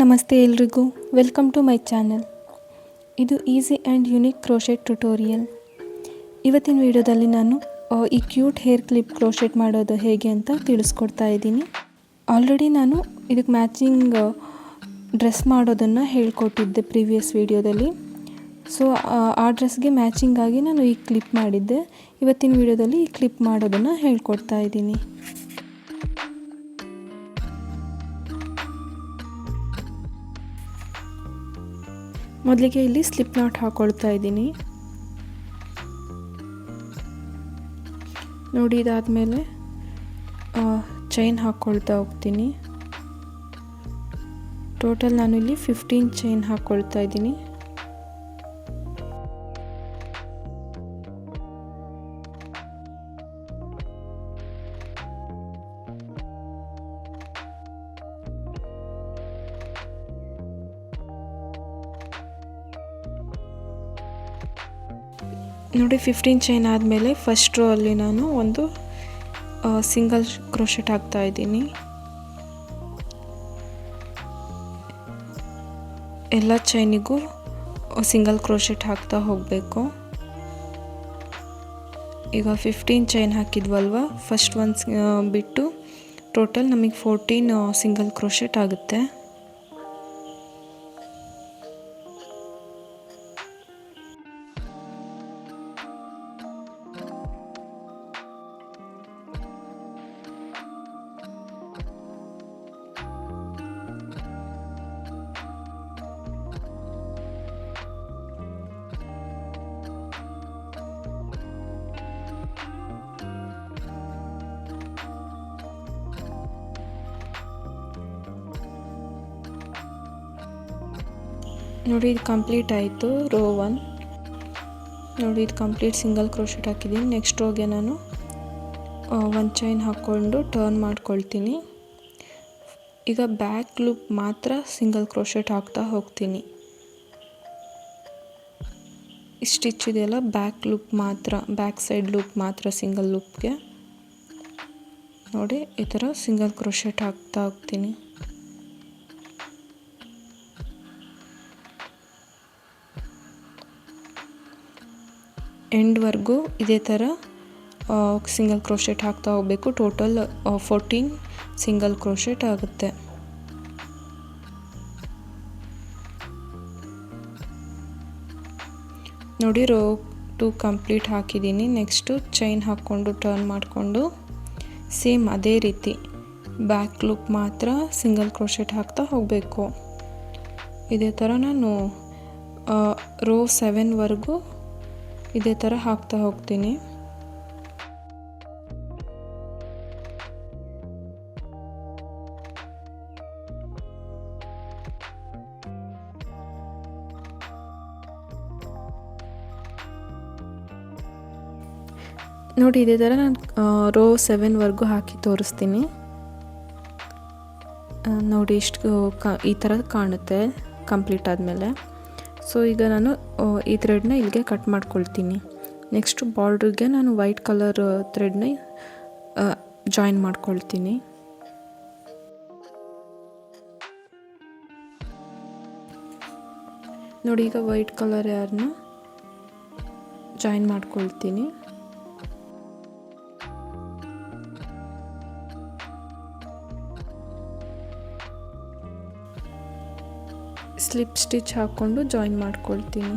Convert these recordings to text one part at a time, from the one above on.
ನಮಸ್ತೆ ಎಲ್ರಿಗೂ, welcome to my channel. ಇದು easy and unique crochet tutorial. ಇವತ್ತಿನ ವಿಡಿಯೋದಲ್ಲಿ ನಾನು ಈ ಕ್ಯೂಟ್ ಹೇರ್ ಕ್ಲಿಪ್ ಕ್ರೋಶೆಟ್ ಮಾಡೋದು ಹೇಗೆ ಅಂತ ತಿಳಿಸ್ಕೊಡ್ತಾ ಇದ್ದೀನಿ. ಆಲ್ರೆಡಿ ನಾನು ಇದಕ್ಕೆ ಮ್ಯಾಚಿಂಗ್ ಡ್ರೆಸ್ ಮಾಡೋದನ್ನು ಹೇಳ್ಕೊಟ್ಟಿದ್ದೆ ಪ್ರೀವಿಯಸ್ ವಿಡಿಯೋದಲ್ಲಿ. ಸೊ ಆ ಡ್ರೆಸ್ಗೆ ಮ್ಯಾಚಿಂಗ್ ಆಗಿ ನಾನು ಈ ಕ್ಲಿಪ್ ಮಾಡಿದ್ದೆ. ಇವತ್ತಿನ ವಿಡಿಯೋದಲ್ಲಿ ಈ ಕ್ಲಿಪ್ ಮಾಡೋದನ್ನು ಹೇಳ್ಕೊಡ್ತಾ ಇದ್ದೀನಿ. ಮೊದಲಿಗೆ ಇಲ್ಲಿ ಸ್ಲಿಪ್ ನಾಟ್ ಹಾಕೊಳ್ತಾ ಇದ್ದೀನಿ. ನೋಡಿ, ಇದಾದಮೇಲೆ ಚೈನ್ ಹಾಕ್ಕೊಳ್ತಾ ಹೋಗ್ತೀನಿ. ಟೋಟಲ್ ನಾನು ಇಲ್ಲಿ 15 ಚೈನ್ ಹಾಕ್ಕೊಳ್ತಾ ಇದ್ದೀನಿ. ನೋಡಿ, 15 ಚೈನ್ ಆದಮೇಲೆ ಫಸ್ಟ್ ರೋ ಅಲ್ಲಿ ನಾನು ಒಂದು ಸಿಂಗಲ್ ಕ್ರೋಶೆಟ್ ಹಾಕ್ತಾ ಇದ್ದೀನಿ. ಎಲ್ಲ ಚೈನಿಗೂ ಸಿಂಗಲ್ ಕ್ರೋಶೆಟ್ ಹಾಕ್ತಾ ಹೋಗಬೇಕು. ಈಗ 15 ಚೈನ್ ಹಾಕಿದ್ವಲ್ವ, ಫಸ್ಟ್ ಒಂದು ಬಿಟ್ಟು ಟೋಟಲ್ ನಮಗೆ 14 ಸಿಂಗಲ್ ಕ್ರೋಶೆಟ್ ಆಗುತ್ತೆ. ನೋಡಿ, ಇದು ಕಂಪ್ಲೀಟ್ ಆಯಿತು ರೋ 1. ನೋಡಿ, ಇದು ಕಂಪ್ಲೀಟ್ ಸಿಂಗಲ್ ಕ್ರೋಶೆಟ್ ಹಾಕಿದ್ದೀನಿ. ನೆಕ್ಸ್ಟ್ ರೋಗೆ ನಾನು ಒಂದು ಚೈನ್ ಹಾಕ್ಕೊಂಡು ಟರ್ನ್ ಮಾಡ್ಕೊಳ್ತೀನಿ. ಈಗ ಬ್ಯಾಕ್ ಲೂಪ್ ಮಾತ್ರ ಸಿಂಗಲ್ ಕ್ರೋಶೆಟ್ ಹಾಕ್ತಾ ಹೋಗ್ತೀನಿ. ಈ ಸ್ಟಿಚ್ ಇದೆಯಲ್ಲ, ಬ್ಯಾಕ್ ಲೂಪ್ ಮಾತ್ರ, ಬ್ಯಾಕ್ ಸೈಡ್ ಲೂಪ್ ಮಾತ್ರ ಸಿಂಗಲ್ ಲೂಪ್ಗೆ. ನೋಡಿ, ಈ ಥರ ಸಿಂಗಲ್ ಕ್ರೋಶೆಟ್ ಹಾಕ್ತಾ ಹೋಗ್ತೀನಿ. ಎಂಡ್ವರೆಗೂ ಇದೇ ಥರ ಸಿಂಗಲ್ ಕ್ರೋಶೆಟ್ ಹಾಕ್ತಾ ಹೋಗಬೇಕು. ಟೋಟಲ್ 14 ಸಿಂಗಲ್ ಕ್ರೋಶೆಟ್ ಆಗುತ್ತೆ. ನೋಡಿ, ರೋ 2 ಕಂಪ್ಲೀಟ್ ಹಾಕಿದ್ದೀನಿ. ನೆಕ್ಸ್ಟು ಚೈನ್ ಹಾಕ್ಕೊಂಡು ಟರ್ನ್ ಮಾಡಿಕೊಂಡು ಸೇಮ್ ಅದೇ ರೀತಿ ಬ್ಯಾಕ್ ಲೂಪ್ ಮಾತ್ರ ಸಿಂಗಲ್ ಕ್ರೋಶೆಟ್ ಹಾಕ್ತಾ ಹೋಗಬೇಕು. ಇದೇ ಥರ ನಾನು ರೋ 7ವರೆಗೂ ಇದೇ ಥರ ಹಾಕ್ತಾ ಹೋಗ್ತೀನಿ. ನೋಡಿ, ಇದೇ ಥರ ನಾನು ರೋ 7ವರೆಗೂ ಹಾಕಿ ತೋರಿಸ್ತೀನಿ. ನೋಡಿ, ಇಷ್ಟು ಈ ಥರ ಕಾಣುತ್ತೆ ಕಂಪ್ಲೀಟ್ ಆದಮೇಲೆ. ಸೊ ಈಗ ನಾನು ಈ ಥ್ರೆಡ್ನ ಇಲ್ಲಿಗೆ ಕಟ್ ಮಾಡ್ಕೊಳ್ತೀನಿ. ನೆಕ್ಸ್ಟು ಬಾರ್ಡ್ರಿಗೆ ನಾನು ವೈಟ್ ಕಲರ್ ಥ್ರೆಡ್ನ ಜಾಯಿನ್ ಮಾಡ್ಕೊಳ್ತೀನಿ. ನೋಡಿ, ಈಗ ವೈಟ್ ಕಲರ್ ಯಾರನ್ನ ಜಾಯಿನ್ ಮಾಡ್ಕೊಳ್ತೀನಿ. ಸ್ಲಿಪ್ ಸ್ಟಿಚ್ ಹಾಕ್ಕೊಂಡು ಜಾಯಿನ್ ಮಾಡ್ಕೊಳ್ತೀನಿ.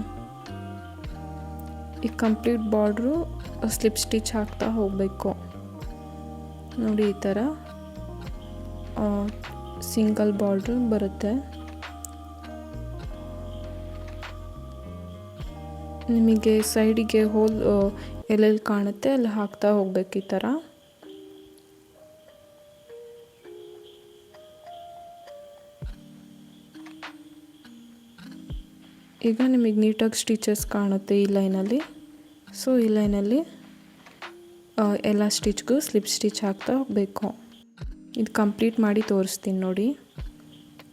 ಈ ಕಂಪ್ಲೀಟ್ ಬಾರ್ಡ್ರು ಸ್ಲಿಪ್ ಸ್ಟಿಚ್ ಹಾಕ್ತಾ ಹೋಗಬೇಕು. ನೋಡಿ, ಈ ಥರ ಸಿಂಗಲ್ ಬಾರ್ಡ್ರು ಬರುತ್ತೆ. ನಿಮಗೆ ಸೈಡಿಗೆ ಹೋಲ್ ಎಲ್ಲೆಲ್ಲಿ ಕಾಣುತ್ತೆ ಅಲ್ಲಿ ಹಾಕ್ತಾ ಹೋಗ್ಬೇಕು ಈ ಥರ. ಈಗ ನಿಮಗೆ ನೀಟಾಗಿ ಸ್ಟಿಚಸ್ ಕಾಣುತ್ತೆ ಈ ಲೈನಲ್ಲಿ. ಸೊ ಈ ಲೈನಲ್ಲಿ ಎಲ್ಲ ಸ್ಟಿಚ್ಗೂ ಸ್ಲಿಪ್ ಸ್ಟಿಚ್ ಹಾಕ್ತಾ ಹೋಗಬೇಕು. ಇದು ಕಂಪ್ಲೀಟ್ ಮಾಡಿ ತೋರಿಸ್ತೀನಿ. ನೋಡಿ,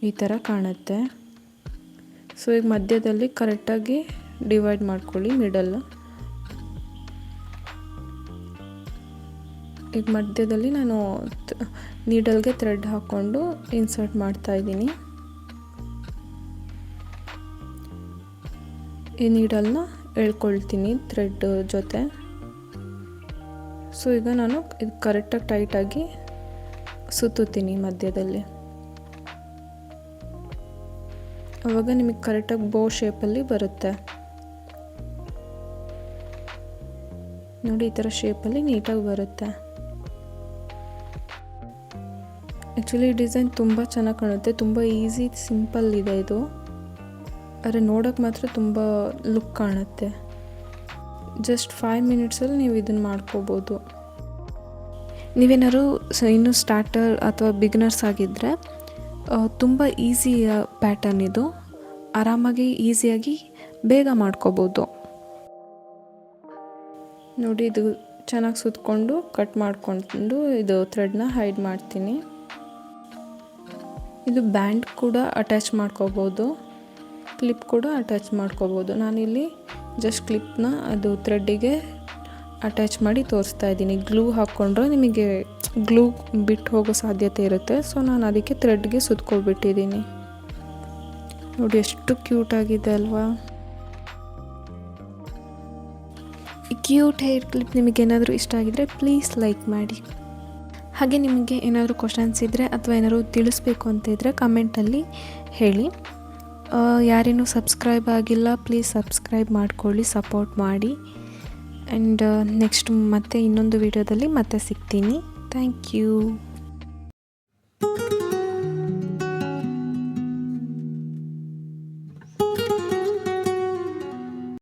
ಈ ಥರ ಕಾಣುತ್ತೆ. ಸೊ ಈಗ ಮಧ್ಯದಲ್ಲಿ ಕರೆಕ್ಟಾಗಿ ಡಿವೈಡ್ ಮಾಡ್ಕೊಳ್ಳಿ ಮಿಡಲ್. ಈಗ ಮಧ್ಯದಲ್ಲಿ ನಾನು ನೀಡಲ್ಗೆ ಥ್ರೆಡ್ ಹಾಕ್ಕೊಂಡು ಇನ್ಸರ್ಟ್ ಮಾಡ್ತಾ ಇದ್ದೀನಿ. ಈ ನೀಡಲ್ನ ಎಳ್ಕೊಳ್ತೀನಿ ಥ್ರೆಡ್ ಜೊತೆ. ಸೊ ಈಗ ನಾನು ಇದು ಕರೆಕ್ಟಾಗಿ ಟೈಟಾಗಿ ಸುತ್ತುತ್ತೀನಿ ಮಧ್ಯದಲ್ಲಿ. ಆವಾಗ ನಿಮಗೆ ಕರೆಕ್ಟಾಗಿ ಬೋ ಶೇಪಲ್ಲಿ ಬರುತ್ತೆ ನೋಡಿ. ಈ ಥರ ಶೇಪಲ್ಲಿ ನೀಟಾಗಿ ಬರುತ್ತೆ. ಆ್ಯಕ್ಚುಲಿ ಡಿಸೈನ್ ತುಂಬ ಚೆನ್ನಾಗಿ ಕಾಣುತ್ತೆ, ತುಂಬ ಈಸಿ ಸಿಂಪಲ್ ಇದೆ ಇದು. ಆದರೆ ನೋಡೋಕ್ಕೆ ಮಾತ್ರ ತುಂಬ ಲುಕ್ ಕಾಣುತ್ತೆ. ಜಸ್ಟ್ 5 ಮಿನಿಟ್ಸಲ್ಲಿ ನೀವು ಇದನ್ನು ಮಾಡ್ಕೋಬೋದು. ನೀವೇನಾದ್ರು ಇನ್ನೂ ಸ್ಟಾರ್ಟರ್ ಅಥವಾ ಬಿಗಿನರ್ಸ್ ಆಗಿದ್ದರೆ ತುಂಬ ಈಸಿ ಪ್ಯಾಟರ್ನ್ ಇದು. ಆರಾಮಾಗಿ ಈಸಿಯಾಗಿ ಬೇಗ ಮಾಡ್ಕೋಬೋದು ನೋಡಿ. ಇದು ಚೆನ್ನಾಗಿ ಸುತ್ತಕೊಂಡು ಕಟ್ ಮಾಡಿಕೊಂಡು ಇದು ಥ್ರೆಡ್ನ ಹೈಡ್ ಮಾಡ್ತೀನಿ. ಇದು ಬ್ಯಾಂಡ್ ಕೂಡ ಅಟ್ಯಾಚ್ ಮಾಡ್ಕೋಬೋದು, ಕ್ಲಿಪ್ ಕೂಡ ಅಟ್ಯಾಚ್ ಮಾಡ್ಕೋಬೋದು. ನಾನಿಲ್ಲಿ ಜಸ್ಟ್ ಕ್ಲಿಪ್ನ ಅದು ಥ್ರೆಡ್ಡಿಗೆ ಅಟ್ಯಾಚ್ ಮಾಡಿ ತೋರಿಸ್ತಾ ಇದ್ದೀನಿ. ಗ್ಲೂ ಹಾಕ್ಕೊಂಡ್ರೆ ನಿಮಗೆ ಗ್ಲೂ ಬಿಟ್ಟು ಹೋಗೋ ಸಾಧ್ಯತೆ ಇರುತ್ತೆ. ಸೊ ನಾನು ಅದಕ್ಕೆ ಥ್ರೆಡ್ಗೆ ಸುತ್ಕೊಬಿಟ್ಟಿದ್ದೀನಿ ನೋಡಿ. ಎಷ್ಟು ಕ್ಯೂಟಾಗಿದೆ ಅಲ್ವಾ? ಈ ಕ್ಯೂಟ್ ಹೇರ್ ಕ್ಲಿಪ್ ನಿಮಗೇನಾದರೂ ಇಷ್ಟ ಆಗಿದರೆ ಪ್ಲೀಸ್ ಲೈಕ್ ಮಾಡಿ. ಹಾಗೆ ನಿಮಗೆ ಏನಾದರೂ ಕ್ವಶನ್ಸ್ ಇದ್ದರೆ ಅಥವಾ ಏನಾದರೂ ತಿಳಿಸ್ಬೇಕು ಅಂತ ಇದ್ದರೆ ಕಮೆಂಟಲ್ಲಿ ಹೇಳಿ. ಯಾರೇನೂ ಸಬ್ಸ್ಕ್ರೈಬ್ ಆಗಿಲ್ಲ ಪ್ಲೀಸ್ ಸಬ್ಸ್ಕ್ರೈಬ್ ಮಾಡ್ಕೊಳ್ಳಿ, ಸಪೋರ್ಟ್ ಮಾಡಿ. ಆ್ಯಂಡ್ ನೆಕ್ಸ್ಟ್ ಮತ್ತೆ ಇನ್ನೊಂದು ವಿಡಿಯೋದಲ್ಲಿ ಮತ್ತೆ ಸಿಗ್ತೀನಿ. Thank you.